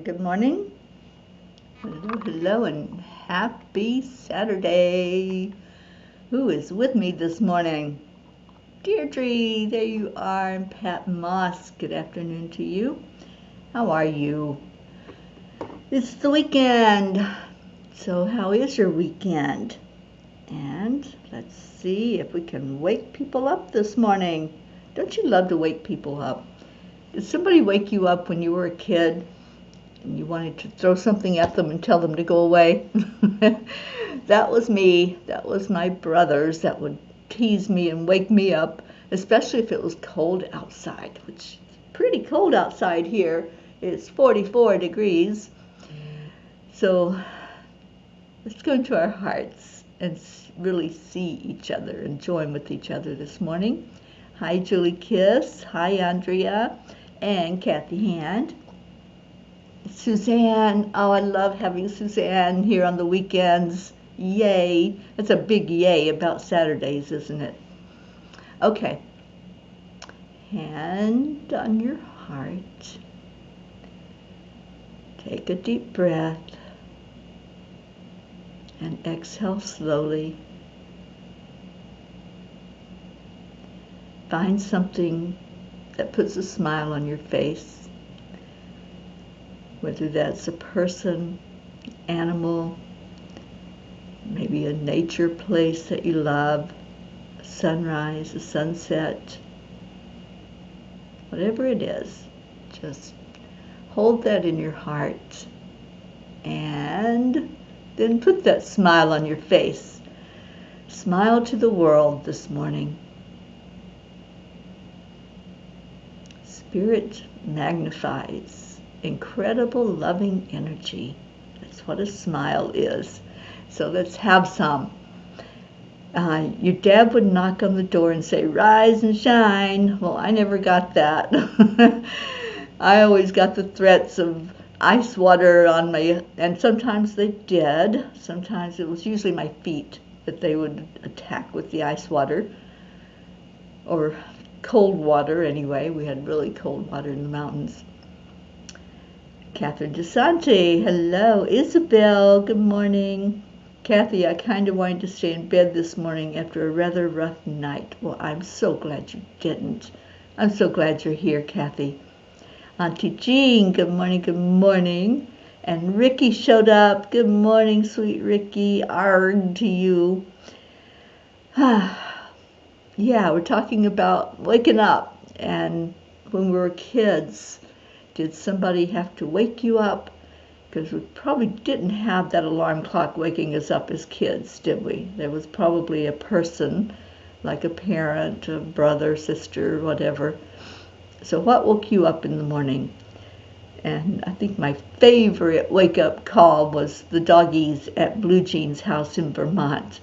Good morning. Hello, and happy Saturday. Who is with me this morning? Deirdre, there you are, and Pat Moss. Good afternoon to you. How are you? It's the weekend. So how is your weekend? And let's see if we can wake people up this morning. Don't you love to wake people up? Did somebody wake you up when you were a kid and you wanted to throw something at them and tell them to go away? That was me. That was my brothers that would tease me and wake me up, especially if it was cold outside, which is pretty cold outside here. It's 44 degrees. So let's go into our hearts and really see each other and join with each other this morning. Hi, Julie Kiss. Hi, Andrea and Kathy Hand. Suzanne. Oh, I love having Suzanne here on the weekends. Yay. That's a big yay about Saturdays, isn't it? Okay. Hand on your heart. Take a deep breath. And exhale slowly. Find something that puts a smile on your face. Whether that's a person, animal, maybe a nature place that you love, a sunrise, a sunset, whatever it is, just hold that in your heart and then put that smile on your face. Smile to the world this morning. Spirit magnifies incredible loving energy. That's what a smile is. So let's have some. Your dad would knock on the door and say, "Rise and shine." Well, I never got that. I always got the threats of ice water on my, and sometimes they did. Sometimes it was usually my feet that they would attack with the ice water, or cold water anyway. We had really cold water in the mountains. Catherine DeSante, hello. Isabel, good morning. Kathy, I kind of wanted to stay in bed this morning after a rather rough night. Well, I'm so glad you didn't. I'm so glad you're here, Kathy. Auntie Jean, good morning, good morning. And Ricky showed up. Good morning, sweet Ricky. Arg to you. Yeah, we're talking about waking up. And when we were kids, did somebody have to wake you up? Because we probably didn't have that alarm clock waking us up as kids, did we? There was probably a person, like a parent, a brother, sister, whatever. So what woke you up in the morning? And I think my favorite wake-up call was the doggies at Blue Jean's house in Vermont.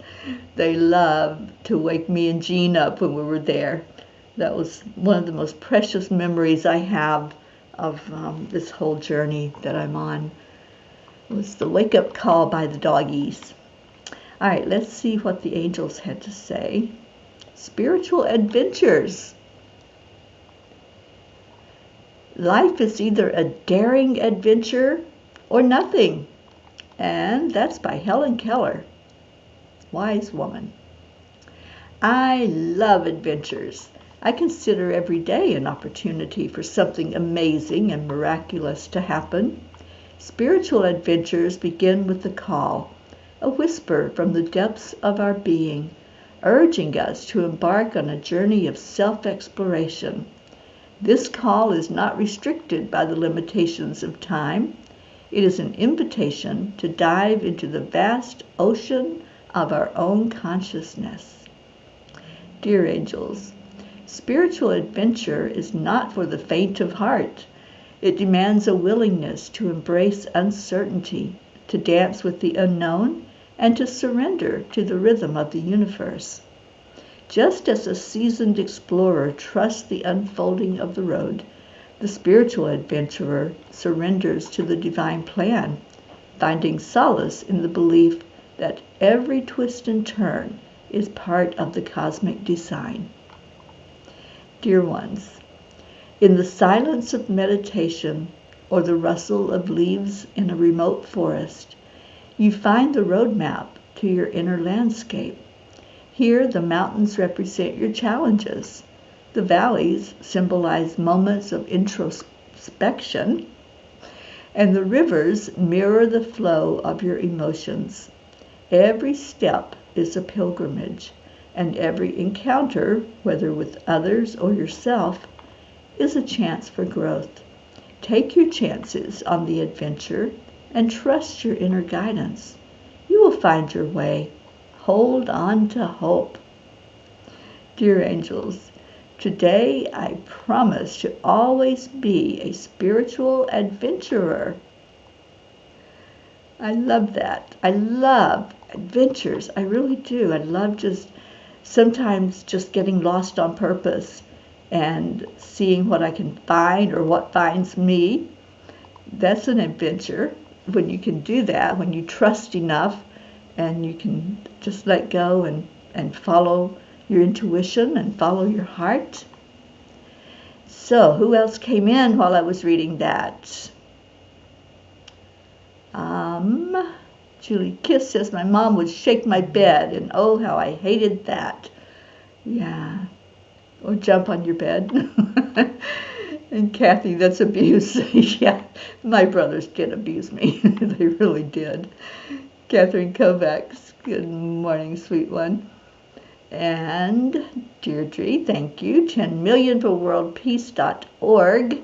They loved to wake me and Jean up when we were there. That was one of the most precious memories I have of this whole journey that I'm on. It was the wake-up call by the doggies. All right, let's see what the angels had to say. Spiritual adventures. Life is either a daring adventure or nothing. And that's by Helen Keller, wise woman. I love adventures. I consider every day an opportunity for something amazing and miraculous to happen. Spiritual adventures begin with the call, a whisper from the depths of our being, urging us to embark on a journey of self-exploration. This call is not restricted by the limitations of time. It is an invitation to dive into the vast ocean of our own consciousness. Dear angels, spiritual adventure is not for the faint of heart. It demands a willingness to embrace uncertainty, to dance with the unknown, and to surrender to the rhythm of the universe. Just as a seasoned explorer trusts the unfolding of the road, the spiritual adventurer surrenders to the divine plan, finding solace in the belief that every twist and turn is part of the cosmic design. Dear ones, in the silence of meditation or the rustle of leaves in a remote forest. You find the roadmap to your inner landscape. Here, the mountains represent your challenges. The valleys symbolize moments of introspection, and the rivers mirror the flow of your emotions. Every step is a pilgrimage, and every encounter, whether with others or yourself, is a chance for growth. Take your chances on the adventure and trust your inner guidance. You will find your way. Hold on to hope. Dear angels, today I promise to always be a spiritual adventurer. I love that. I love adventures. I really do. I love sometimes just getting lost on purpose and seeing what I can find or what finds me. That's an adventure. When you can do that, when you trust enough and you can just let go and follow your intuition and follow your heart. So, who else came in while I was reading that? Julie Kiss says, my mom would shake my bed, and oh, how I hated that. Yeah. Or jump on your bed. And Kathy, that's abuse. Yeah, my brothers did abuse me. They really did. Catherine Kovacs, good morning, sweet one. And Deirdre, thank you. 10 million for worldpeace.org.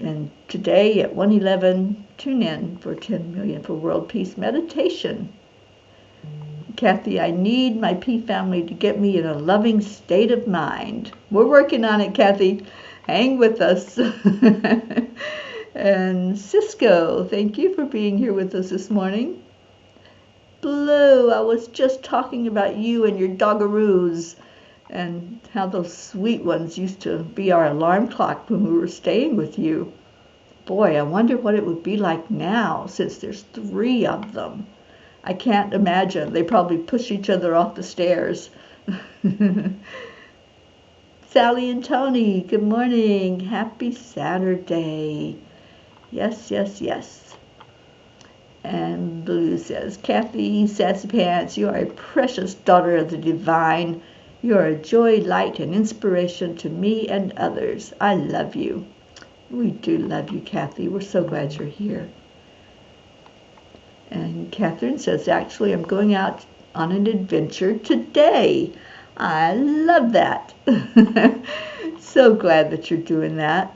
And today at 1:11, tune in for 10 million for world peace meditation. Kathy, I need my P family to get me in a loving state of mind. We're working on it, Kathy. Hang with us. And Cisco, thank you for being here with us this morning. Blue, I was just talking about you and your doggaroos and how those sweet ones used to be our alarm clock when we were staying with you. Boy, I wonder what it would be like now since there's 3 of them. I can't imagine. They probably push each other off the stairs. Sally and Tony, good morning. Happy Saturday. Yes, yes, yes. And Blue says, Kathy, sassy pants, you are a precious daughter of the divine. You are a joy, light, and inspiration to me and others. I love you. We do love you, Kathy. We're so glad you're here. And Catherine says, actually, I'm going out on an adventure today. I love that. So glad that you're doing that.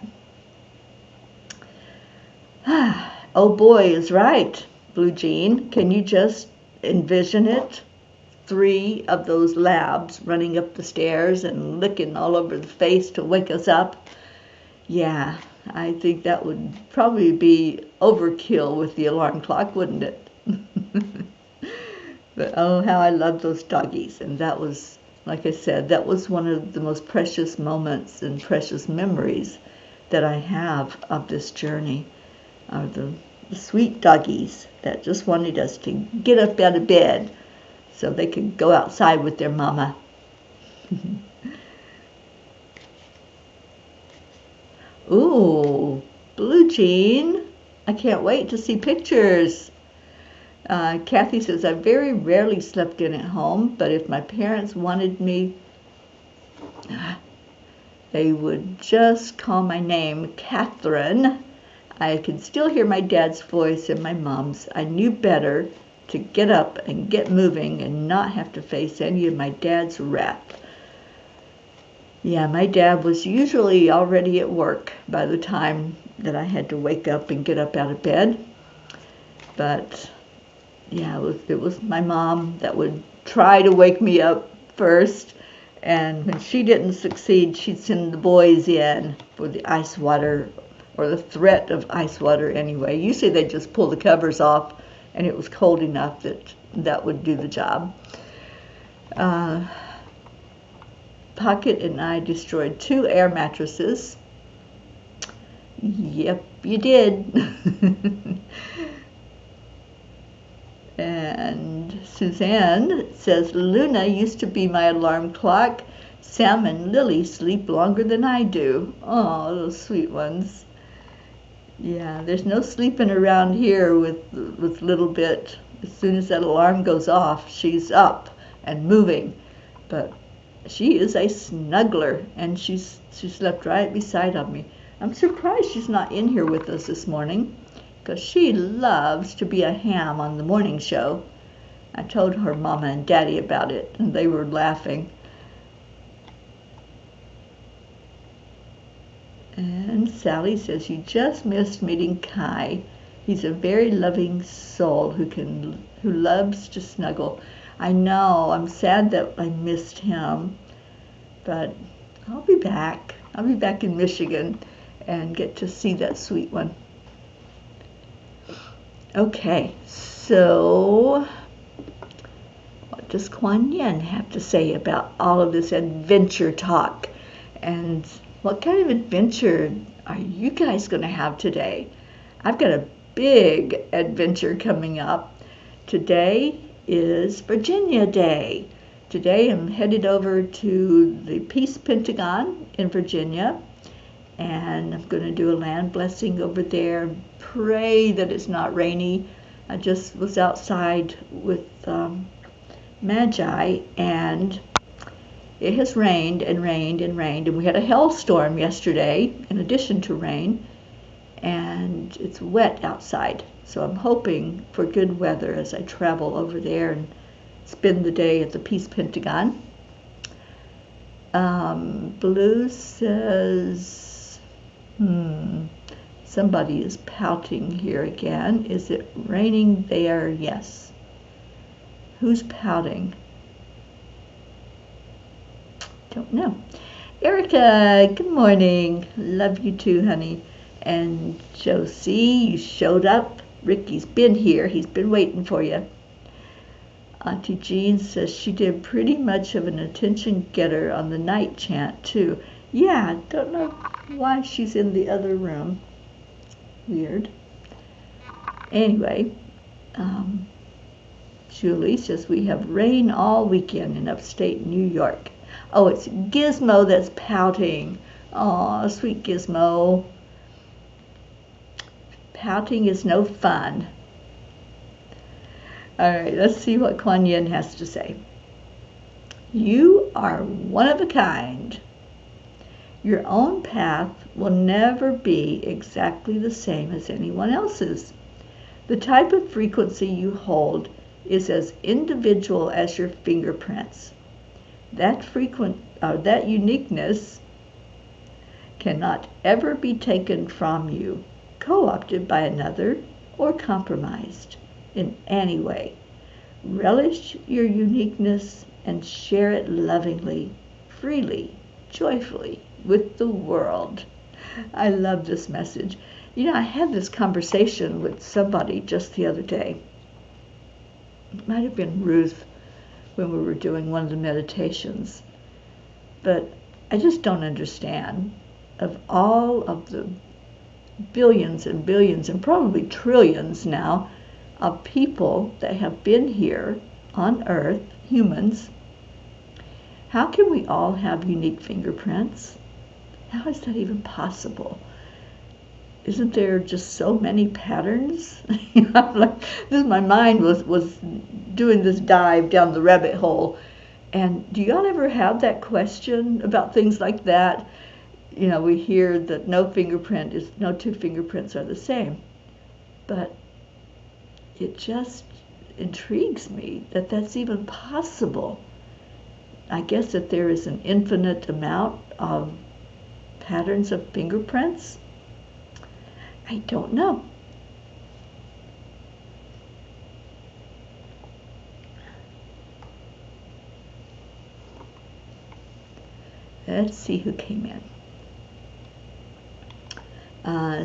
Oh boy is right, Blue Jean. Can you just envision it? 3 of those labs running up the stairs and licking all over the face to wake us up. Yeah, I think that would probably be overkill with the alarm clock, wouldn't it? But oh, how I love those doggies. And that was, like I said, that was one of the most precious moments and precious memories that I have of this journey. Are the sweet doggies that just wanted us to get up out of bed so they could go outside with their mama. Ooh, Blue Jean. I can't wait to see pictures. Kathy says, I very rarely slept in at home, but if my parents wanted me, they would just call my name Catherine. I could still hear my dad's voice and my mom's. I knew better to get up and get moving and not have to face any of my dad's wrath. Yeah, my dad was usually already at work by the time that I had to wake up and get up out of bed. But yeah, it was my mom that would try to wake me up first. And when she didn't succeed, she'd send the boys in for the ice water, or the threat of ice water anyway. Usually they'd just pull the covers off and it was cold enough that would do the job. Pocket and I destroyed 2 air mattresses. Yep, you did. And Suzanne says, Luna used to be my alarm clock. Sam and Lily sleep longer than I do. Oh, those sweet ones. Yeah, there's no sleeping around here with Little Bit. As soon as that alarm goes off, she's up and moving. But she is a snuggler, and she slept right beside of me. I'm surprised she's not in here with us this morning, because she loves to be a ham on the morning show. I told her Mama and Daddy about it, and they were laughing. And Sally says, you just missed meeting Kai. He's a very loving soul who loves to snuggle. I know, I'm sad that I missed him, but I'll be back. I'll be back in Michigan and get to see that sweet one. Okay, so what does Kuan Yin have to say about all of this adventure talk? And what kind of adventure are you guys going to have today? I've got a big adventure coming up. Today is Virginia Day. Today I'm headed over to the Peace Pentagon in Virginia, and I'm going to do a land blessing over there. Pray that it's not rainy. I just was outside with Magi, and it has rained and rained and rained, and we had a hailstorm yesterday in addition to rain, and it's wet outside. So I'm hoping for good weather as I travel over there and spend the day at the Peace Pentagon. Blue says, somebody is pouting here again. Is it raining there? Yes. Who's pouting? Don't know. Erica, good morning. Love you too, honey. And Josie, you showed up. Ricky's been here. He's been waiting for you. Auntie Jean says she did pretty much of an attention getter on the night chant too. Yeah, don't know why she's in the other room. Weird. Anyway, Julie says we have rain all weekend in upstate New York. Oh, it's Gizmo that's pouting. Aw, sweet Gizmo. Pouting is no fun. All right, let's see what Kuan Yin has to say. You are one of a kind. Your own path will never be exactly the same as anyone else's. The type of frequency you hold is as individual as your fingerprints. That uniqueness cannot ever be taken from you, co-opted by another, or compromised in any way. Relish your uniqueness and share it lovingly, freely, joyfully with the world. I love this message. You know, I had this conversation with somebody just the other day. It might have been Ruth when we were doing one of the meditations. But I just don't understand, of all of the billions and billions and probably trillions now of people that have been here on Earth, humans, how can we all have unique fingerprints? How is that even possible? Isn't there just so many patterns? My mind was doing this dive down the rabbit hole. And do y'all ever have that question about things like that? You know, we hear that no two fingerprints are the same. But it just intrigues me that that's even possible. I guess that there is an infinite amount of patterns of fingerprints. I don't know. Let's see who came in.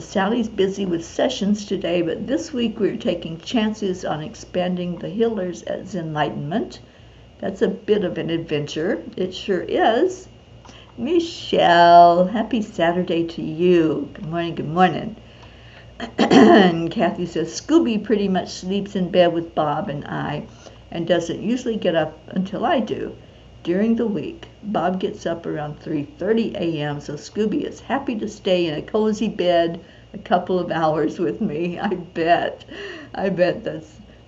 Sally's busy with sessions today, but this week we're taking chances on expanding the healers as enlightenment. That's a bit of an adventure. It sure is. Michelle, happy Saturday to you. Good morning, good morning. And Kathy says, Scooby pretty much sleeps in bed with Bob and I and doesn't usually get up until I do. During the week, Bob gets up around 3:30 a.m., so Scooby is happy to stay in a cozy bed a couple of hours with me. I bet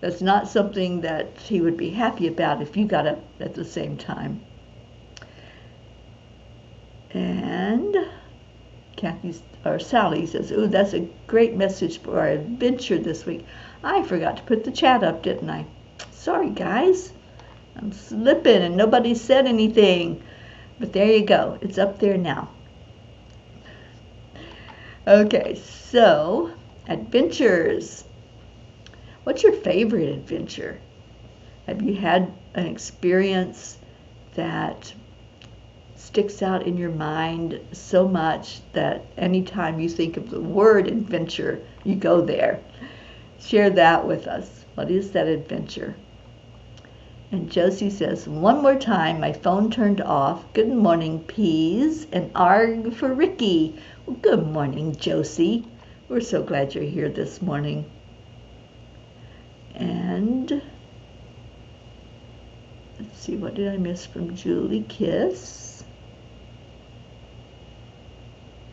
that's not something that he would be happy about if you got up at the same time. And Sally says, "Ooh, that's a great message for our adventure this week. I forgot to put the chat up, didn't I? Sorry, guys. I'm slipping and nobody said anything. But there you go. It's up there now." Okay, so adventures. What's your favorite adventure? Have you had an experience that sticks out in your mind so much that anytime you think of the word adventure, you go there? Share that with us. What is that adventure? And Josie says, "One more time, my phone turned off. Good morning, Peas, and arg for Ricky." Well, good morning, Josie. We're so glad you're here this morning. And let's see, what did I miss from Julie Kiss?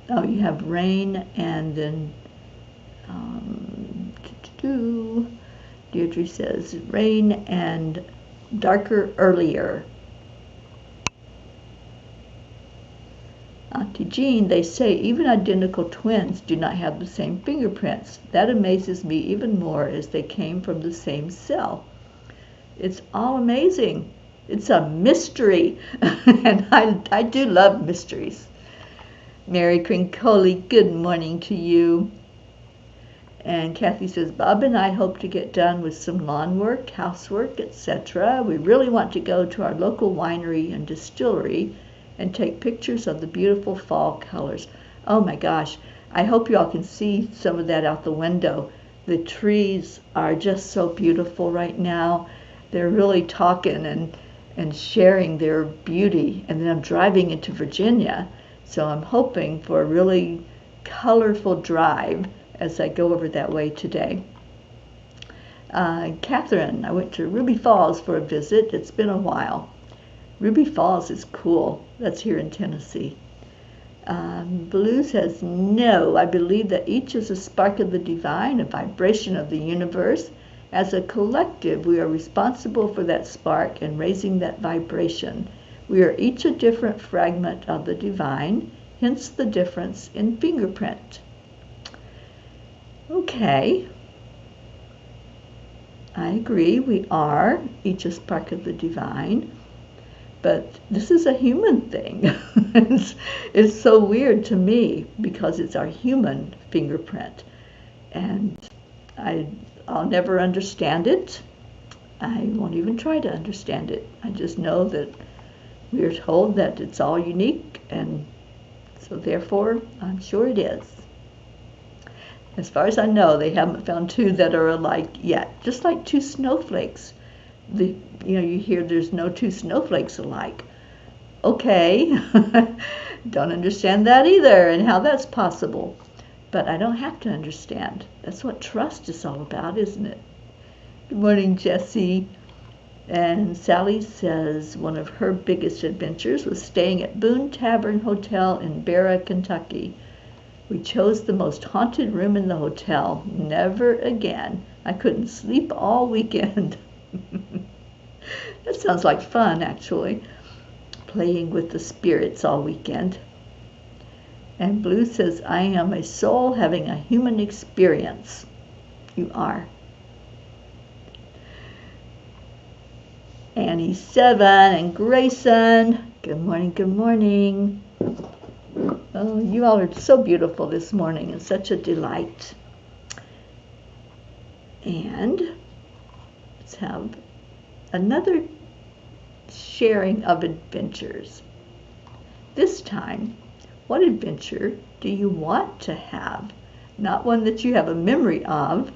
Oh, you have rain and then Deirdre says rain and darker earlier. Auntie Jean, they say even identical twins do not have the same fingerprints. That amazes me even more as they came from the same cell. It's all amazing. It's a mystery. And I do love mysteries. Mary Crincoli, good morning to you. And Kathy says, "Bob and I hope to get done with some lawn work, housework, etc. We really want to go to our local winery and distillery and take pictures of the beautiful fall colors." Oh my gosh, I hope you all can see some of that out the window. The trees are just so beautiful right now. They're really talking and sharing their beauty. And then I'm driving into Virginia, so I'm hoping for a really colorful drive as I go over that way today. Catherine, I went to Ruby Falls for a visit. It's been a while. Ruby Falls is cool. That's here in Tennessee. Blue says, "No, I believe that each is a spark of the divine, a vibration of the universe. As a collective, we are responsible for that spark and raising that vibration. We are each a different fragment of the divine, hence the difference in fingerprint." Okay. I agree, we are each a spark of the divine. But this is a human thing. It's so weird to me because it's our human fingerprint. And I'll never understand it. I won't even try to understand it. I just know that we are told that it's all unique, and so therefore I'm sure it is. As far as I know, they haven't found two that are alike yet. Just like two snowflakes. You hear there's no two snowflakes alike. Okay, don't understand that either and how that's possible. But I don't have to understand. That's what trust is all about, isn't it? Good morning, Jessie. And Sally says one of her biggest adventures was staying at Boone Tavern Hotel in Barra, Kentucky. We chose the most haunted room in the hotel. Never again. I couldn't sleep all weekend. That sounds like fun, actually. Playing with the spirits all weekend. And Blue says, "I am a soul having a human experience." You are. Annie 7 and Grayson. Good morning, good morning. Oh, you all are so beautiful this morning and such a delight. And let's have another sharing of adventures. This time, what adventure do you want to have? Not one that you have a memory of,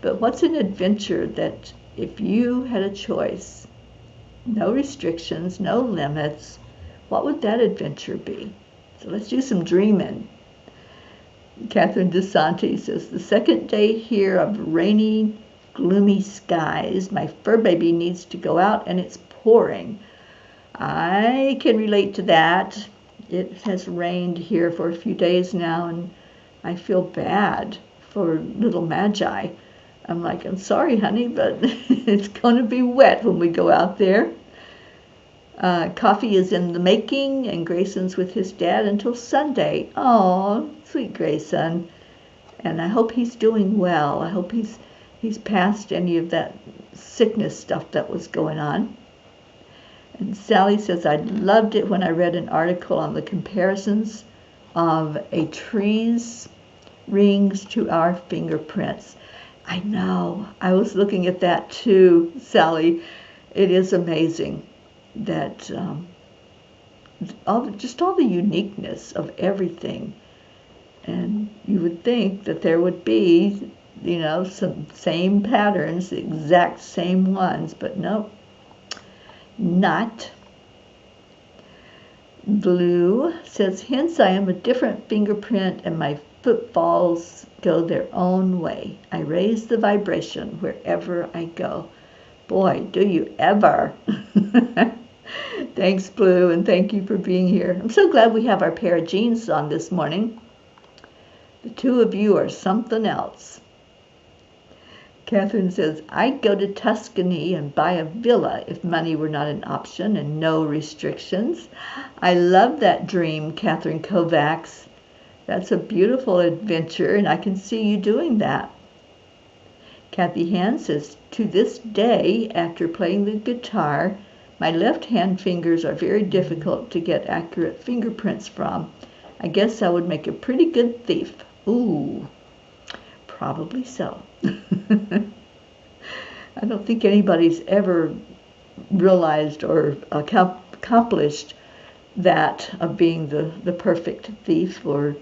but what's an adventure that if you had a choice, no restrictions, no limits, what would that adventure be? So let's do some dreaming. Catherine DeSanti says, "The second day here of rainy, gloomy skies. My fur baby needs to go out and it's pouring." I can relate to that. It has rained here for a few days now, and I feel bad for little Magi. I'm like, I'm sorry, honey, but it's going to be wet when we go out there. Coffee is in the making, and Grayson's with his dad until Sunday. Oh, sweet Grayson. And I hope he's doing well. I hope he's past any of that sickness stuff that was going on. And Sally says, I loved it when I read an article on the comparisons of a tree's rings to our fingerprints. I know. I was looking at that too, Sally. It is amazing that all the uniqueness of everything. And you would think that there would be, some same patterns, the exact same ones, but no, not. Blue says, hence I am a different fingerprint and my footfalls go their own way. I raise the vibration wherever I go. Boy, do you ever. Thanks, Blue, and thank you for being here. I'm so glad we have our pair of jeans on this morning. The two of you are something else. Catherine says, I'd go to Tuscany and buy a villa if money were not an option and no restrictions. I love that dream, Catherine Kovacs. That's a beautiful adventure, and I can see you doing that. Kathy Hand says, to this day, after playing the guitar, my left-hand fingers are very difficult to get accurate fingerprints from. I guess I would make a pretty good thief. Ooh, probably so. I don't think anybody's ever realized or accomplished that of being the perfect thief or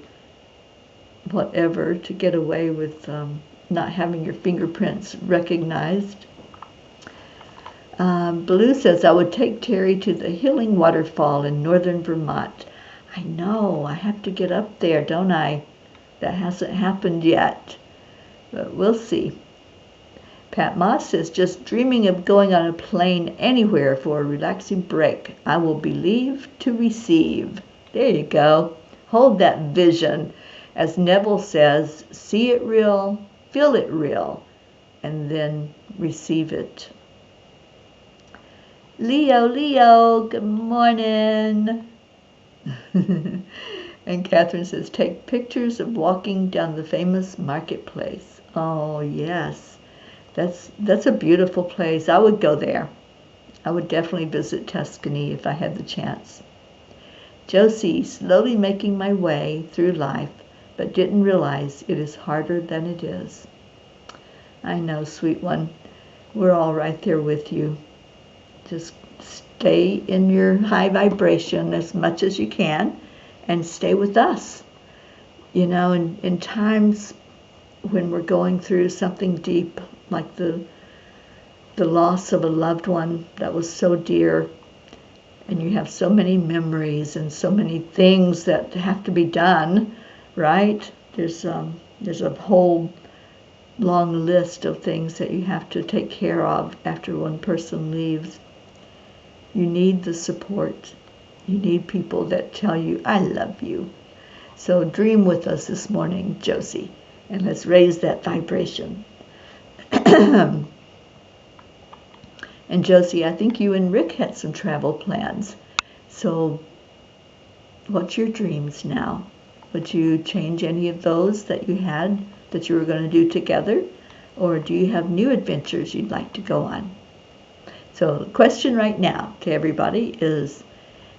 whatever, to get away with not having your fingerprints recognized. Blue says, I would take Teri to the Healing Waterfall in northern Vermont. I know, I have to get up there, don't I? That hasn't happened yet, but we'll see. Pat Moss says, just dreaming of going on a plane anywhere for a relaxing break. I will believe to receive. There you go. Hold that vision. As Neville says, see it real, feel it real, and then receive it. Leo, good morning. And Catherine says, take pictures of walking down the famous marketplace. Oh, yes. That's a beautiful place. I would go there. I would definitely visit Tuscany if I had the chance. Josie, slowly making my way through life, but didn't realize it is harder than it is. I know, sweet one. We're all right there with you. Just stay in your high vibration as much as you can and stay with us. In times when we're going through something deep, like the loss of a loved one that was so dear, and you have so many memories and so many things that have to be done, right? There's a whole long list of things that you have to take care of after one person leaves. You need the support. You need people that tell you, I love you. So dream with us this morning, Josie, and let's raise that vibration. And Josie, I think you and Rick had some travel plans. So what's your dreams now? Would you change any of those that you had that you were going to do together? Or do you have new adventures you'd like to go on? So the question right now to everybody is,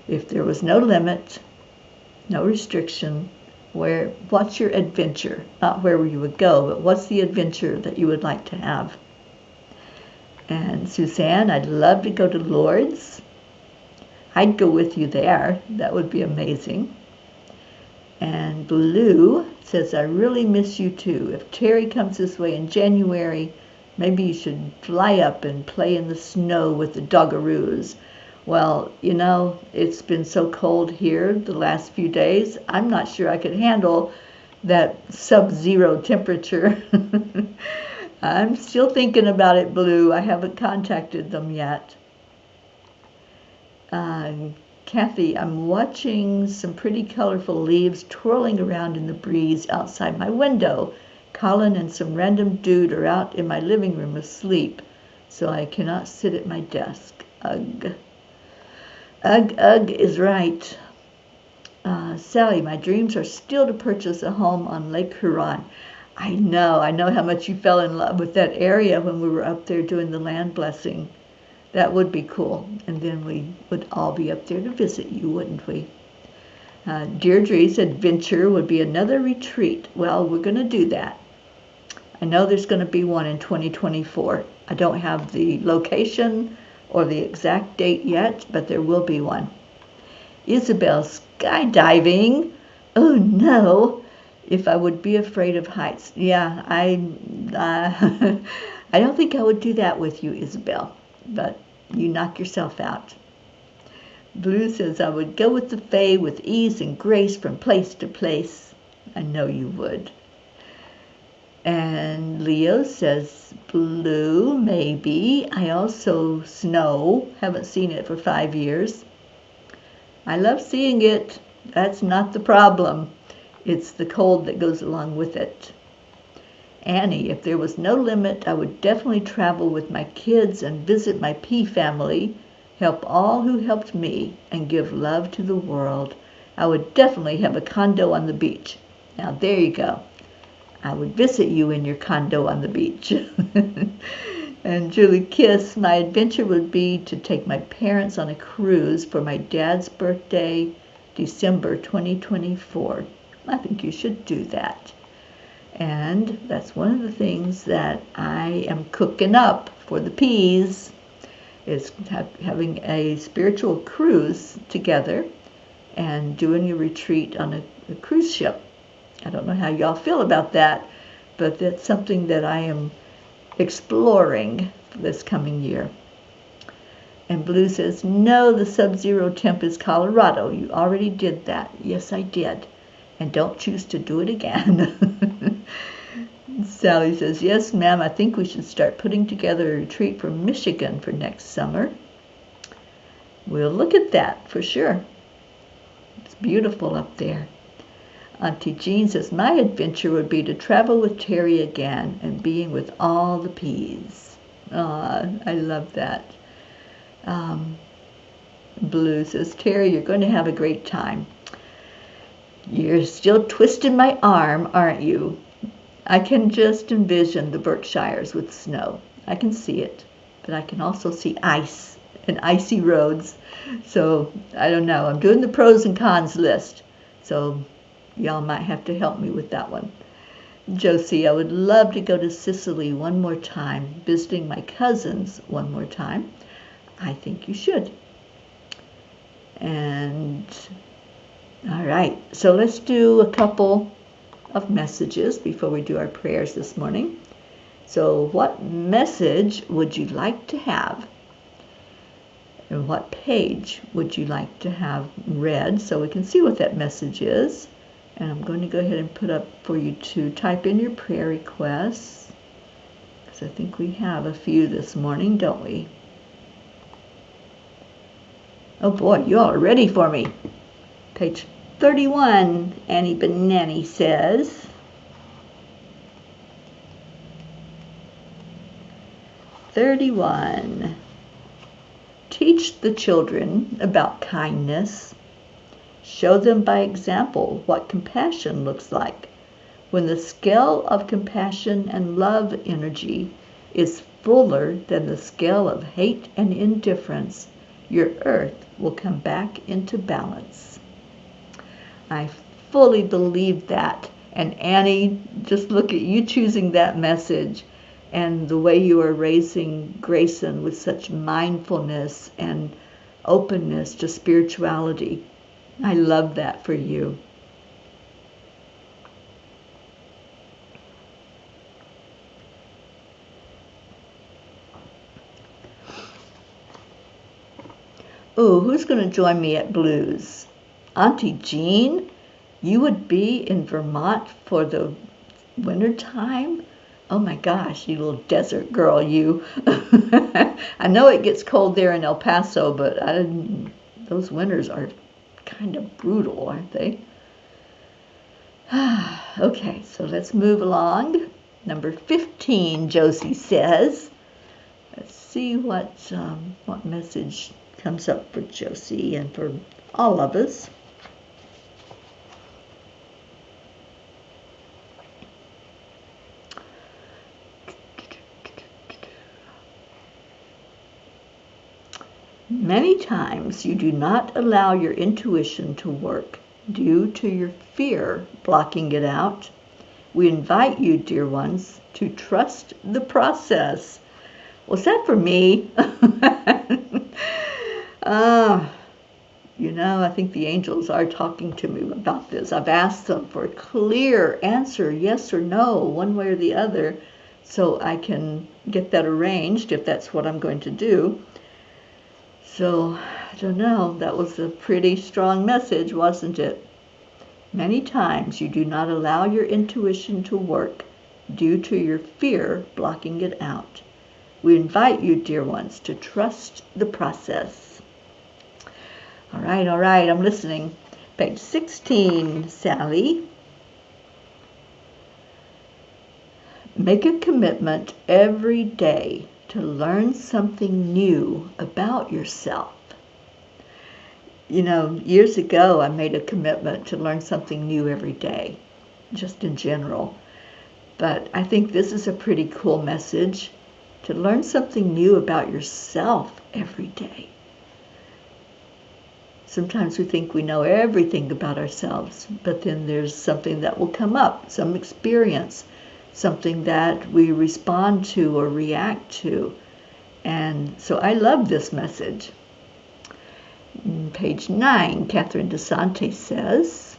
if there was no limit, no restriction, what's your adventure? Not where you would go, but what's the adventure that you would like to have? And Suzanne, I'd love to go to Lourdes. I'd go with you there. That would be amazing. And Blue says, I really miss you too. If Teri comes this way in January, maybe you should fly up and play in the snow with the Doggaroos. Well, it's been so cold here the last few days. I'm not sure I could handle that sub-zero temperature. I'm still thinking about it, Blue. I haven't contacted them yet. Kathy, I'm watching some pretty colorful leaves twirling around in the breeze outside my window. Colin and some random dude are out in my living room asleep, so I cannot sit at my desk. Ugh. Ugh, ugh is right. Sally, my dreams are still to purchase a home on Lake Huron. I know how much you fell in love with that area when we were up there doing the land blessing. That would be cool. And then we would all be up there to visit you, wouldn't we? Deirdre's adventure would be another retreat. Well, we're going to do that. I know there's going to be one in 2024. I don't have the location or the exact date yet, but there will be one. Isabel, skydiving? Oh no! If I would be afraid of heights. Yeah, I don't think I would do that with you, Isabel, but you knock yourself out. Blue says, I would go with the Fae with ease and grace from place to place. I know you would. And Leo says, blue, maybe. I also snow. Haven't seen it for 5 years. I love seeing it. That's not the problem. It's the cold that goes along with it. Annie, if there was no limit, I would definitely travel with my kids and visit my P family, help all who helped me, and give love to the world. I would definitely have a condo on the beach. Now, there you go. I would visit you in your condo on the beach. And Julie Kiss, my adventure would be to take my parents on a cruise for my dad's birthday, December 2024. I think you should do that. And that's one of the things that I am cooking up for the P's, is having a spiritual cruise together and doing a retreat on a cruise ship. I don't know how y'all feel about that, but that's something that I am exploring this coming year. And Blue says, no, the sub-zero temp is Colorado. You already did that. Yes, I did. And don't choose to do it again. Sally says, yes, ma'am, I think we should start putting together a retreat for Michigan for next summer. We'll look at that for sure. It's beautiful up there. Auntie Jean says, my adventure would be to travel with Teri again and being with all the P's. Aw, I love that. Blue says, Teri, you're going to have a great time. You're still twisting my arm, aren't you? I can just envision the Berkshires with snow. I can see it, but I can also see ice and icy roads. So, I don't know. I'm doing the pros and cons list. So, y'all might have to help me with that one. Josie, I would love to go to Sicily one more time, visiting my cousins one more time. I think you should. And, all right, so let's do a couple of messages before we do our prayers this morning. So what message would you like to have? And what page would you like to have read so we can see what that message is? And I'm going to go ahead and put up for you to type in your prayer requests, because I think we have a few this morning, don't we? Oh boy, you all are ready for me. Page 31, Annie Banani says, teach the children about kindness. Show them by example what compassion looks like. When the scale of compassion and love energy is fuller than the scale of hate and indifference, your earth will come back into balance. I fully believe that. And Annie, just look at you choosing that message and the way you are raising Grayson with such mindfulness and openness to spirituality. I love that for you. Ooh, who's going to join me at Blues? Auntie Jean? You would be in Vermont for the winter time? Oh my gosh, you little desert girl, you. I know it gets cold there in El Paso, but Those winters are kind of brutal, aren't they? Okay, so let's move along. Number 15, Josie says. Let's see what message comes up for Josie and for all of us. Many times you do not allow your intuition to work due to your fear blocking it out. We invite you, dear ones, to trust the process. Was that for me? I think the angels are talking to me about this. I've asked them for a clear answer, yes or no, one way or the other, so I can get that arranged if that's what I'm going to do. So, I don't know, that was a pretty strong message, wasn't it? Many times you do not allow your intuition to work due to your fear blocking it out. We invite you, dear ones, to trust the process. All right, I'm listening. Page 16, Sally. Make a commitment every day to learn something new about yourself. Years ago, I made a commitment to learn something new every day, just in general. But I think this is a pretty cool message, to learn something new about yourself every day. Sometimes we think we know everything about ourselves, but then there's something that will come up, some experience, something that we respond to or react to. And so I love this message. Page 9, Catherine DeSante says,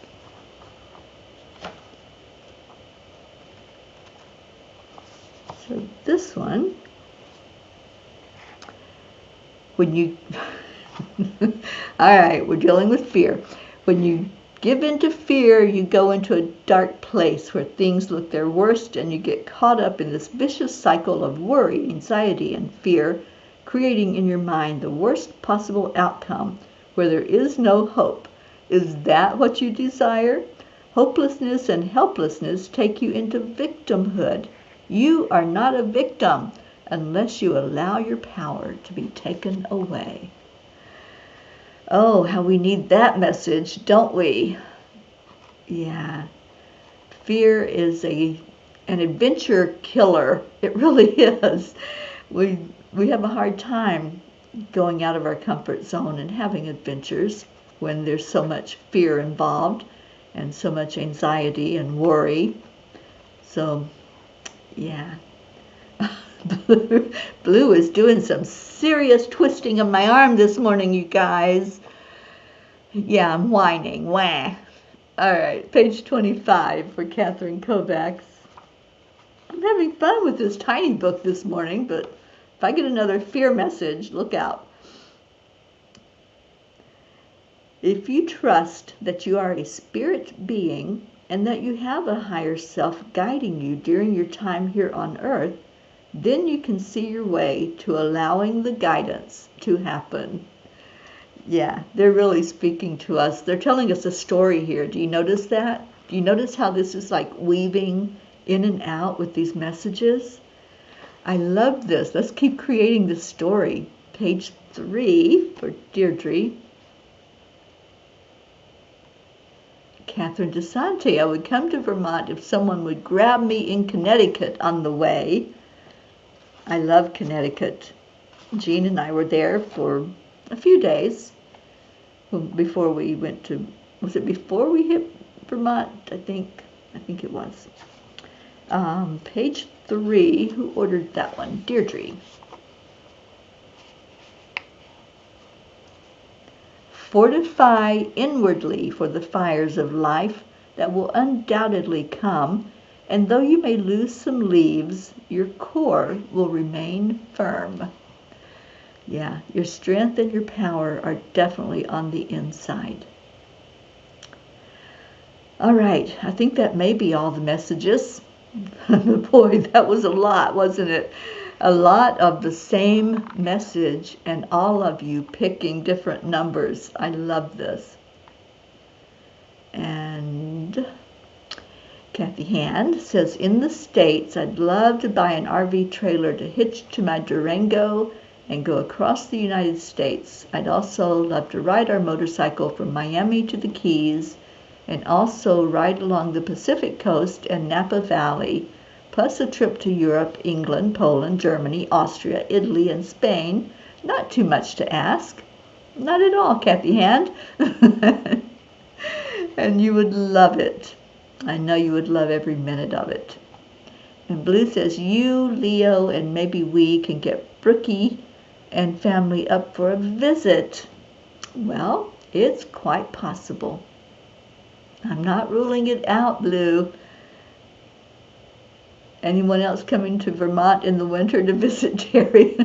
so this one, when you, all right, we're dealing with fear. When you give into fear, you go into a dark place where things look their worst and you get caught up in this vicious cycle of worry, anxiety, and fear, creating in your mind the worst possible outcome where there is no hope. Is that what you desire? Hopelessness and helplessness take you into victimhood. You are not a victim unless you allow your power to be taken away. Oh, how we need that message, don't we? Yeah. Fear is an adventure killer. It really is. We have a hard time going out of our comfort zone and having adventures when there's so much fear involved and so much anxiety and worry. So, yeah. Blue is doing some serious twisting of my arm this morning, you guys. Yeah, I'm whining. Wah. All right, page 25 for Catherine Kovacs. I'm having fun with this tiny book this morning, but if I get another fear message, look out. If you trust that you are a spirit being and that you have a higher self guiding you during your time here on earth, then you can see your way to allowing the guidance to happen. Yeah, they're really speaking to us. They're telling us a story here. Do you notice that? Do you notice how this is like weaving in and out with these messages? I love this. Let's keep creating this story. Page 3 for Deirdre. Catherine DeSante, I would come to Vermont if someone would grab me in Connecticut on the way. I love Connecticut. Jean and I were there for a few days before we went to, was it before we hit Vermont? I think it was. Page 3, who ordered that one? Deirdre. Fortify inwardly for the fires of life that will undoubtedly come, and though you may lose some leaves, your core will remain firm. Yeah, your strength and your power are definitely on the inside. All right, I think that may be all the messages. Boy, that was a lot, wasn't it? A lot of the same message and all of you picking different numbers. I love this. And Kathy Hand says, in the States, I'd love to buy an RV trailer to hitch to my Durango and go across the United States. I'd also love to ride our motorcycle from Miami to the Keys and also ride along the Pacific coast and Napa Valley, plus a trip to Europe, England, Poland, Germany, Austria, Italy, and Spain. Not too much to ask. Not at all, Kathy Hand. And you would love it. I know you would love every minute of it. And Blue says, you, Leo, and maybe we can get Brookie and family up for a visit. Well, it's quite possible. I'm not ruling it out, Blue. Anyone else coming to Vermont in the winter to visit Teri?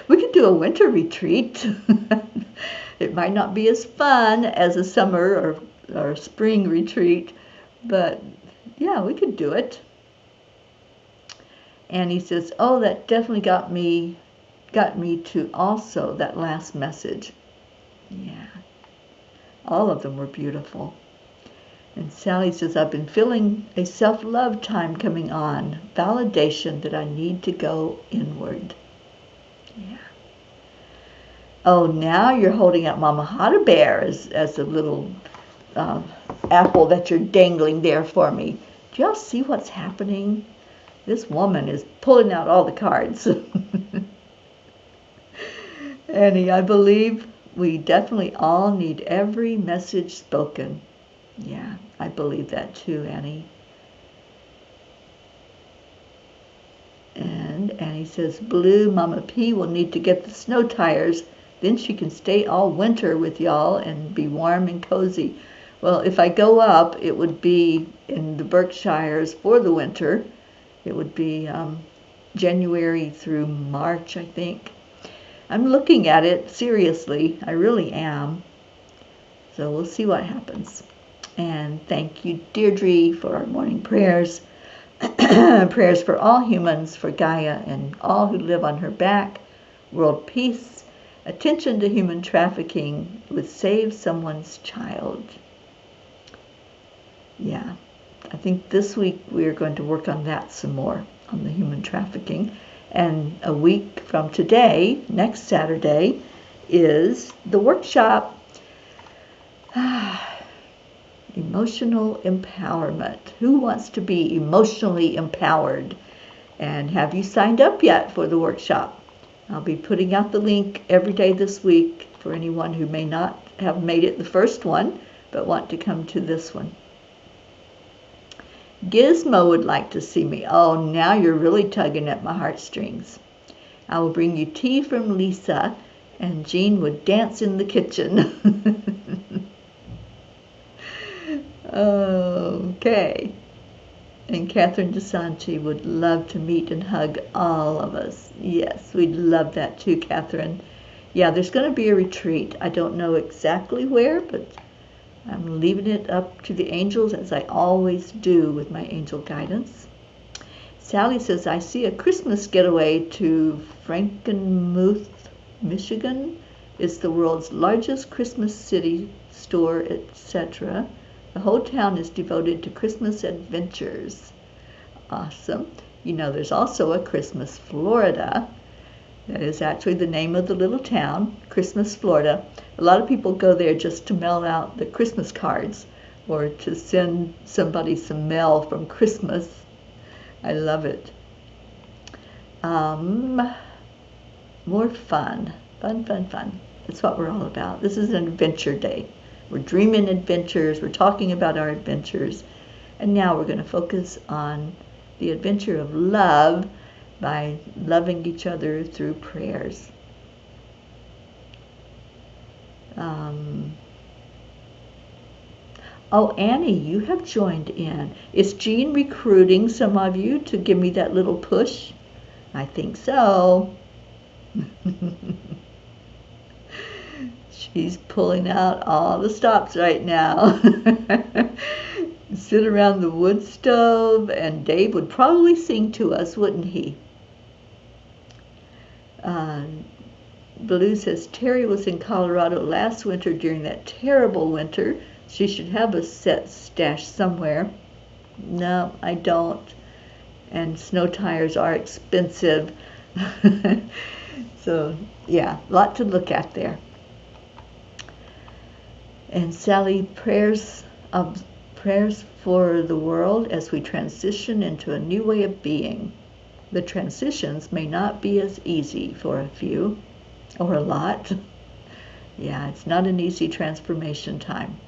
We could do a winter retreat. It might not be as fun as a summer or spring retreat, but yeah, we could do it. And he says, oh, that definitely got me to also that last message. Yeah, all of them were beautiful. And Sally says, I've been feeling a self-love time coming on, validation that I need to go inward. Yeah. Oh, now you're holding out Mama Hada Bear as a little apple that you're dangling there for me. Do y'all see what's happening? This woman is pulling out all the cards. Annie, I believe we definitely all need every message spoken. Yeah, I believe that too, Annie. And Annie says, Blue, Mama P will need to get the snow tires. Then she can stay all winter with y'all and be warm and cozy. Well, if I go up, it would be in the Berkshires for the winter. It would be January through March, I think. I'm looking at it seriously. I really am. So we'll see what happens. And thank you, Deirdre, for our morning prayers. Prayers for all humans, for Gaia and all who live on her back. World peace. Attention to human trafficking would save someone's child. Yeah, I think this week we are going to work on that some more, on the human trafficking. And a week from today, next Saturday, is the workshop. Emotional empowerment. Who wants to be emotionally empowered? And have you signed up yet for the workshop? I'll be putting out the link every day this week for anyone who may not have made it the first one, but want to come to this one. Gizmo would like to see me. Oh, now you're really tugging at my heartstrings. I will bring you tea from Lisa, and Jean would dance in the kitchen. Okay. And Catherine DeSanti would love to meet and hug all of us. Yes, we'd love that too, Catherine. Yeah, there's going to be a retreat. I don't know exactly where, but I'm leaving it up to the angels, as I always do with my angel guidance. Sally says, I see a Christmas getaway to Frankenmuth, Michigan. It's the world's largest Christmas city store, etc. The whole town is devoted to Christmas adventures. Awesome. You know, there's also a Christmas Florida. That is actually the name of the little town, Christmas Florida. A lot of people go there just to mail out the Christmas cards or to send somebody some mail from Christmas. I love it. More fun. Fun. It's what we're all about. This is an adventure day. We're dreaming adventures. We're talking about our adventures. And now we're going to focus on the adventure of love by loving each other through prayers. Oh, Annie, you have joined in. Is Jean recruiting some of you to give me that little push? I think so. She's pulling out all the stops right now. Sit around the wood stove, and Dave would probably sing to us, wouldn't he? Uh, Blue says, Teri was in Colorado last winter during that terrible winter. She should have a set stash somewhere. No, I don't. And snow tires are expensive. So, yeah, a lot to look at there. And Sally, prayers for the world as we transition into a new way of being. The transitions may not be as easy for a few, or a lot. Yeah, it's not an easy transformation time.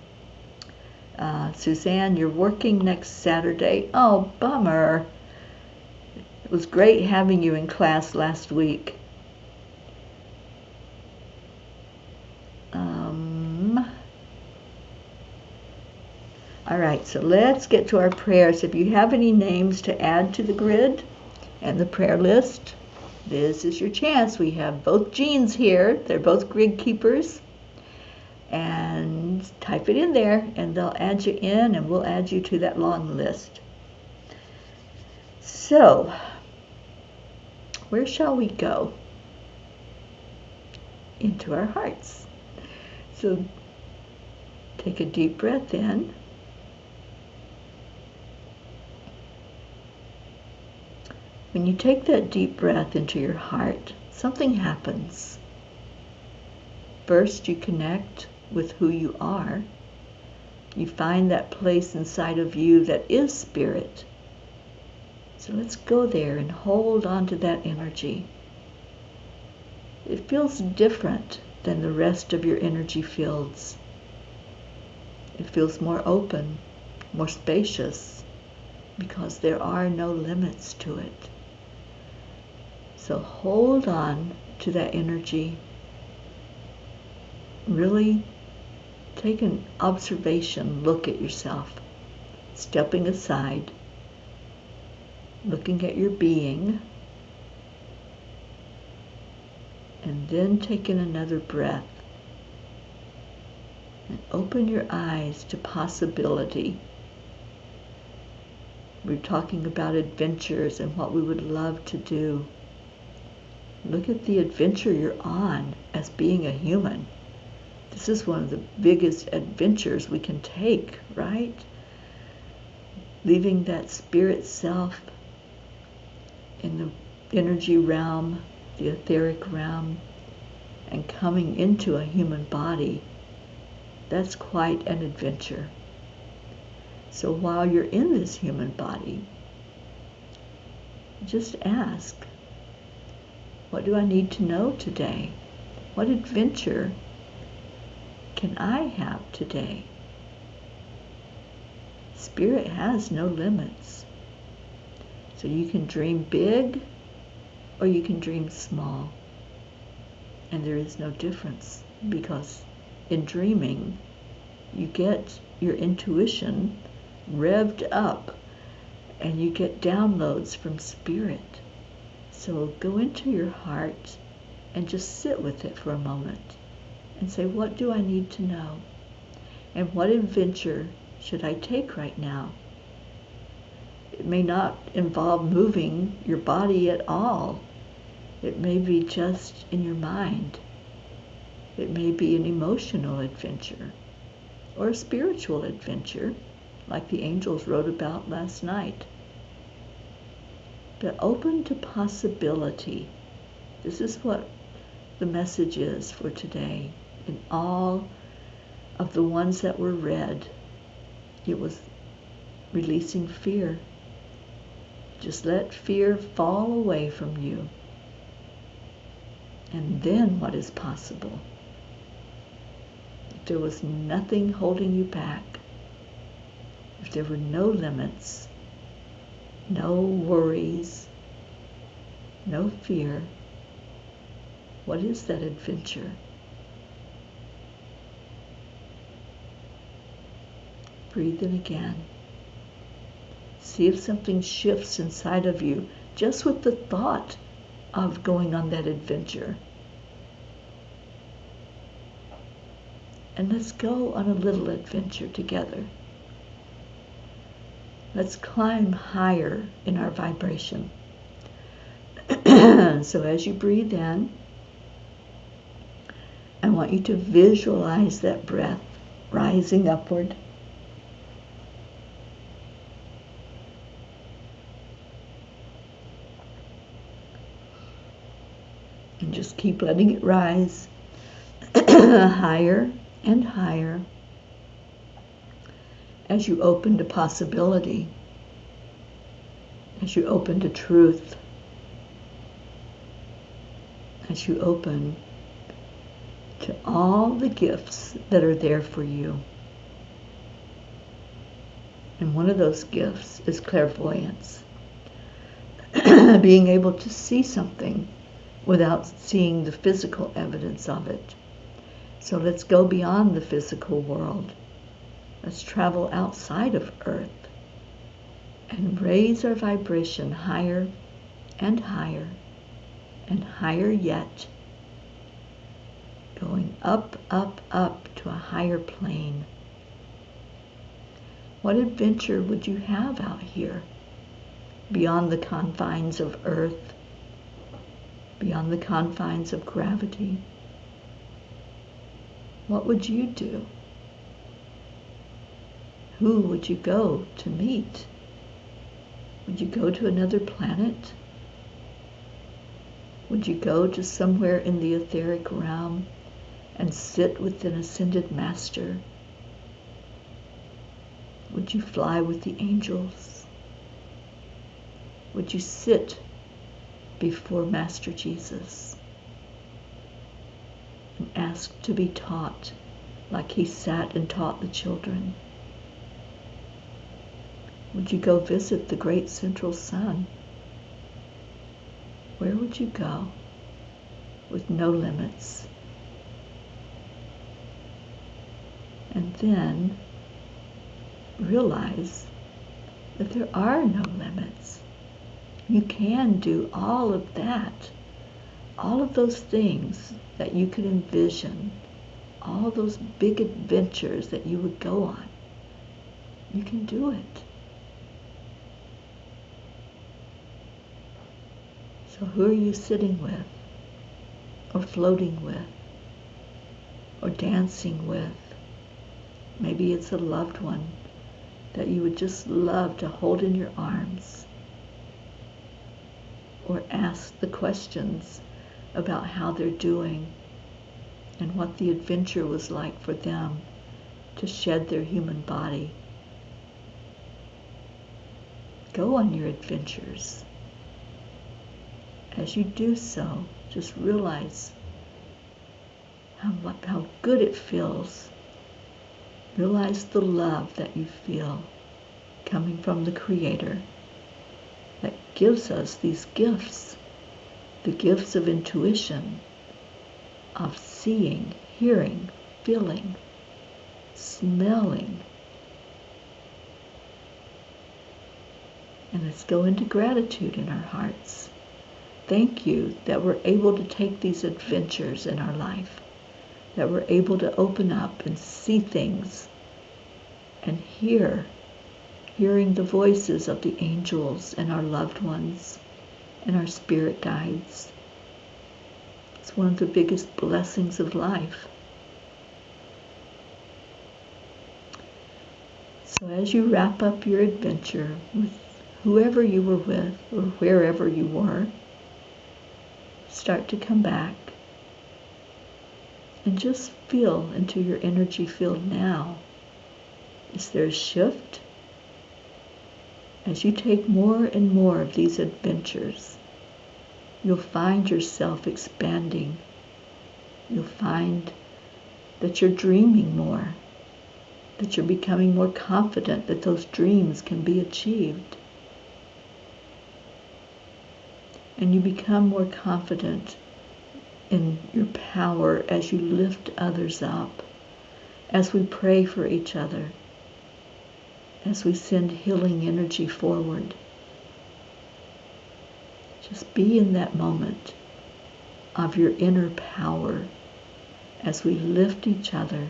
Suzanne, you're working next Saturday. Oh, bummer. It was great having you in class last week. All right, so let's get to our prayers. If you have any names to add to the grid and the prayer list, this is your chance. We have both Jeans here. They're both grid keepers. And type it in there, and they'll add you in, and we'll add you to that long list. So, where shall we go? Into our hearts. So, take a deep breath in. When you take that deep breath into your heart, something happens. First, you connect with who you are. You find that place inside of you that is spirit. So let's go there and hold on to that energy. It feels different than the rest of your energy fields. It feels more open, more spacious, because there are no limits to it. So hold on to that energy. Really take an observation look at yourself, stepping aside, looking at your being, and then take in another breath and open your eyes to possibility. We're talking about adventures and what we would love to do. Look at the adventure you're on as being a human. This is one of the biggest adventures we can take, right? Leaving that spirit self in the energy realm, the etheric realm, and coming into a human body. That's quite an adventure. So while you're in this human body, just ask, what do I need to know today? What adventure can I have today? Spirit has no limits. So you can dream big or you can dream small. And there is no difference, because in dreaming, you get your intuition revved up and you get downloads from spirit. So go into your heart and just sit with it for a moment and say, what do I need to know? And what adventure should I take right now? It may not involve moving your body at all. It may be just in your mind. It may be an emotional adventure or a spiritual adventure, like the angels wrote about last night. But open to possibility. This is what the message is for today. In all of the ones that were read, it was releasing fear. Just let fear fall away from you. And then what is possible? If there was nothing holding you back, if there were no limits, no worries, no fear, what is that adventure? Breathe in again. See if something shifts inside of you just with the thought of going on that adventure. And let's go on a little adventure together. Let's climb higher in our vibration. So as you breathe in, I want you to visualize that breath rising upward. And just keep letting it rise higher and higher as you open to possibility, as you open to truth, as you open to all the gifts that are there for you. And one of those gifts is clairvoyance. Being able to see something without seeing the physical evidence of it. So let's go beyond the physical world. Let's travel outside of Earth and raise our vibration higher and higher and higher yet, going up, up, up to a higher plane. What adventure would you have out here, beyond the confines of Earth, beyond the confines of gravity? What would you do? Who would you go to meet? Would you go to another planet? Would you go to somewhere in the etheric realm and sit with an ascended master? Would you fly with the angels? Would you sit before Master Jesus and ask to be taught like he sat and taught the children? Would you go visit the great central sun? Where would you go with no limits? And then realize that there are no limits. You can do all of that, all of those things that you could envision, all those big adventures that you would go on. You can do it. So who are you sitting with, or floating with, or dancing with? Maybe it's a loved one that you would just love to hold in your arms, or ask the questions about how they're doing and what the adventure was like for them to shed their human body. Go on your adventures. As you do so, just realize how good it feels. Realize the love that you feel coming from the Creator that gives us these gifts, the gifts of intuition, of seeing, hearing, feeling, smelling. And let's go into gratitude in our hearts. Thank you that we're able to take these adventures in our life, that we're able to open up and see things and hearing the voices of the angels and our loved ones and our spirit guides. It's one of the biggest blessings of life. So as you wrap up your adventure with whoever you were with or wherever you were, start to come back and just feel into your energy field now. Is there a shift? As you take more and more of these adventures, you'll find yourself expanding. You'll find that you're dreaming more, that you're becoming more confident that those dreams can be achieved. And you become more confident in your power as you lift others up, as we pray for each other, as we send healing energy forward. Just be in that moment of your inner power as we lift each other,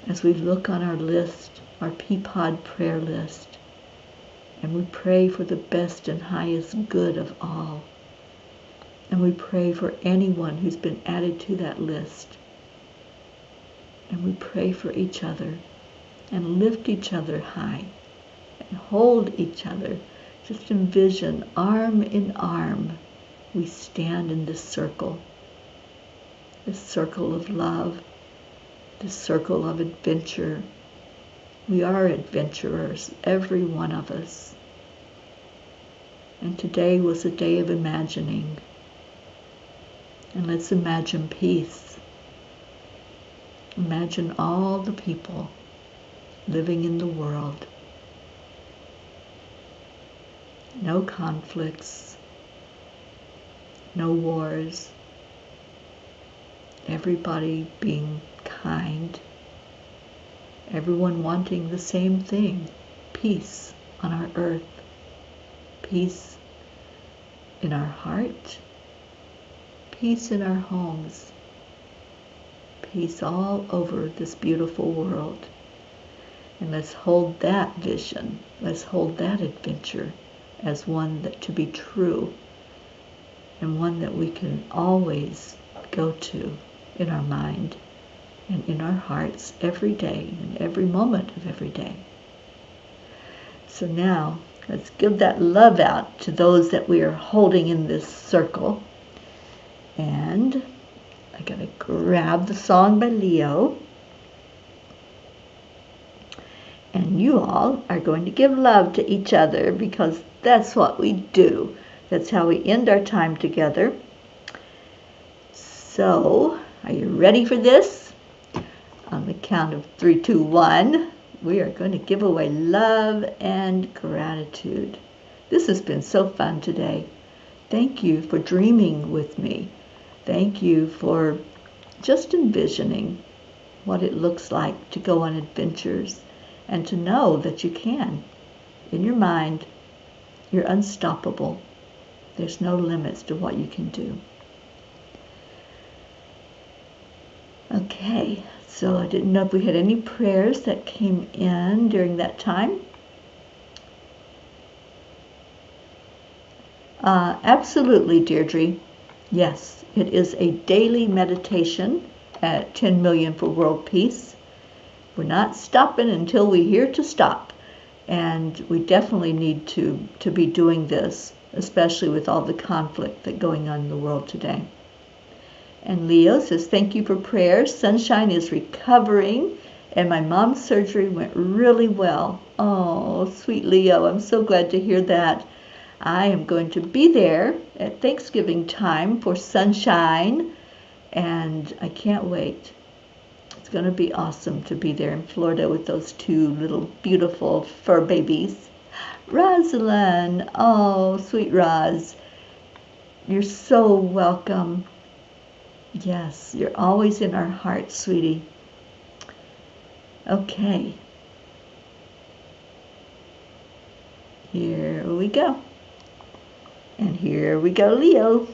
as we look on our list, our Peapod prayer list, And we pray for the best and highest good of all. And we pray for anyone who's been added to that list. And we pray for each other and lift each other high and hold each other. Just envision arm in arm we stand in this circle of love, this circle of adventure. We are adventurers, every one of us. And today was a day of imagining. And let's imagine peace. Imagine all the people living in the world. No conflicts, no wars, everybody being kind, everyone wanting the same thing, peace on our earth, peace in our heart, peace in our homes, peace all over this beautiful world. And let's hold that vision, let's hold that adventure as one that to be true and one that we can always go to in our mind and in our hearts every day and every moment of every day. So now let's give that love out to those that we are holding in this circle. And I gotta grab the song by Leo. And you all are going to give love to each other because that's what we do. That's how we end our time together. So, are you ready for this? On the count of 3, 2, 1, we are going to give away love and gratitude. This has been so fun today. Thank you for dreaming with me. Thank you for just envisioning what it looks like to go on adventures and to know that you can. In your mind, you're unstoppable. There's no limits to what you can do. Okay, so I didn't know if we had any prayers that came in during that time. Absolutely, Deirdre. Yes, it is a daily meditation at 10 million for world peace. We're not stopping until we're here to stop. And we definitely need to be doing this, especially with all the conflict that's going on in the world today. And Leo says, thank you for prayers. Sunshine is recovering, and my mom's surgery went really well. Oh, sweet Leo, I'm so glad to hear that. I am going to be there at Thanksgiving time for Sunshine, and I can't wait. It's going to be awesome to be there in Florida with those 2 little beautiful fur babies. Rosalind, oh, sweet Roz, you're so welcome. Yes, you're always in our hearts, sweetie. Okay. Here we go. And here we go, Leo.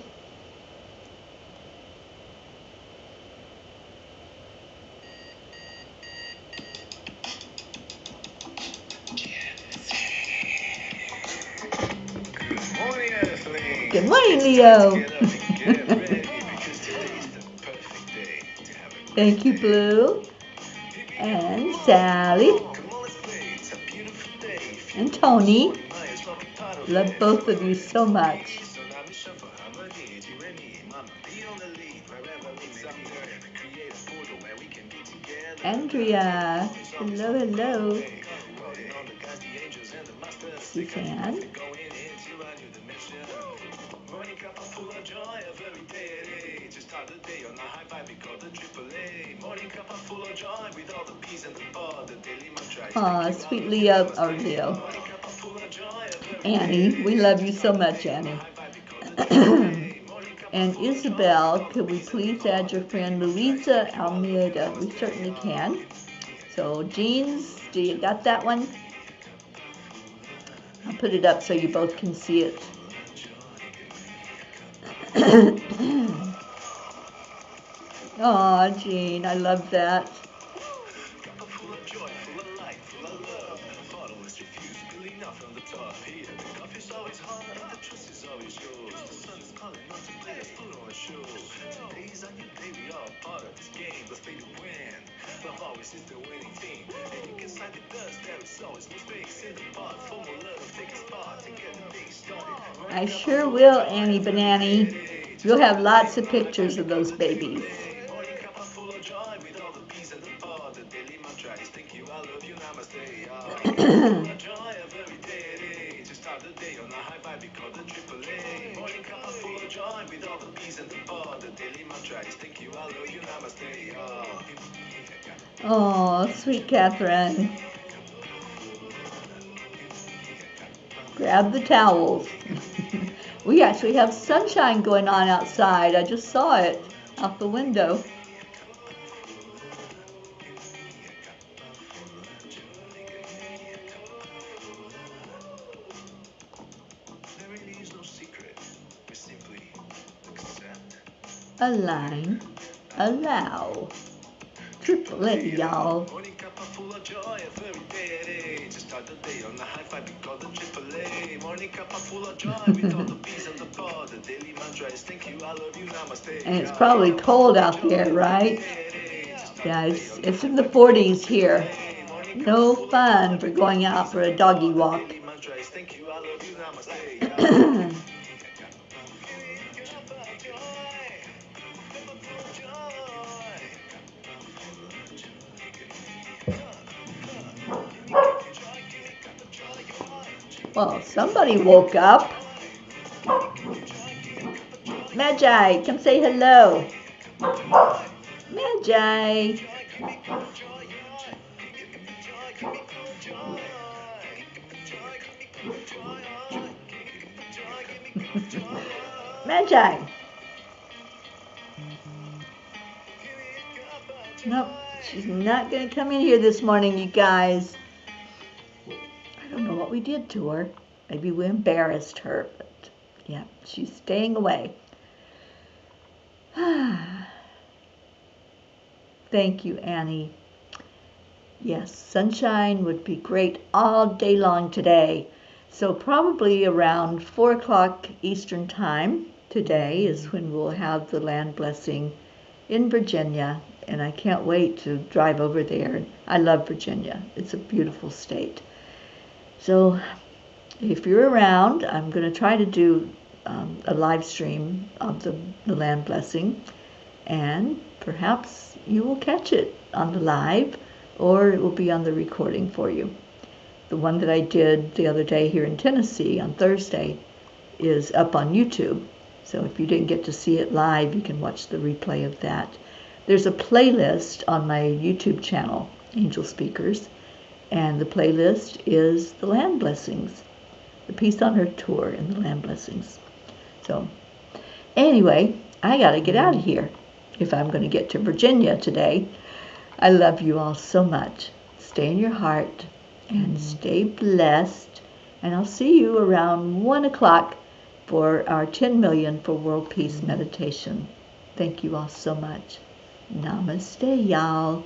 Good morning, Leo. Thank you, Blue. And Sally. And Tony. Love both of you so much. Andrea. Hello, hello. Suzanne. Morning Cuppa full of joy every day. Just start the day on a high vibe, we call the AAA. Morning Cuppa full of joy with all the peas and the bar, the daily mantra. Aw, sweet Leo, or Leo. Annie, we love you so much, Annie. And Isabel, could we please add your friend Louisa Almeida? We certainly can. So, Jeans, do you got that one? I'll put it up so you both can see it. Aw, Jean, I love that. I sure will, Annie Banani. You'll have lots of pictures of those babies. Oh, sweet Catherine. Grab the towels. We actually have sunshine going on outside. I just saw it out the window. Align, allow. Triple A, y'all. Morning Cuppa full of joy every day. Just start the day on the high five, we call the AAA. Morning Cuppa full of joy with all the bees and the pod. The daily mantra is thank you, I love you, namaste. And it's probably cold out there, right? Yeah, it's in the 40s here. No fun for going out for a doggy walk. Well, somebody woke up. Magi, come say hello. Magi. Magi. Nope, she's not going to come in here this morning, you guys. I don't know what we did to her. Maybe we embarrassed her, but yeah, she's staying away. Thank you, Annie. Yes, sunshine would be great all day long today. So probably around 4 o'clock Eastern time today is when we'll have the land blessing in Virginia. And I can't wait to drive over there. I love Virginia. It's a beautiful state. So if you're around, I'm going to try to do a live stream of the land blessing. And perhaps you will catch it on the live, or it will be on the recording for you. The one that I did the other day here in Tennessee on Thursday is up on YouTube. So if you didn't get to see it live, you can watch the replay of that. There's a playlist on my YouTube channel, Angel Speakers, and the playlist is the land blessings, the Peace on Earth tour and the land blessings. So anyway, I got to get out of here if I'm going to get to Virginia today. I love you all so much. Stay in your heart and stay blessed. And I'll see you around 1 o'clock for our 10 million for world peace meditation. Thank you all so much. Namaste, y'all.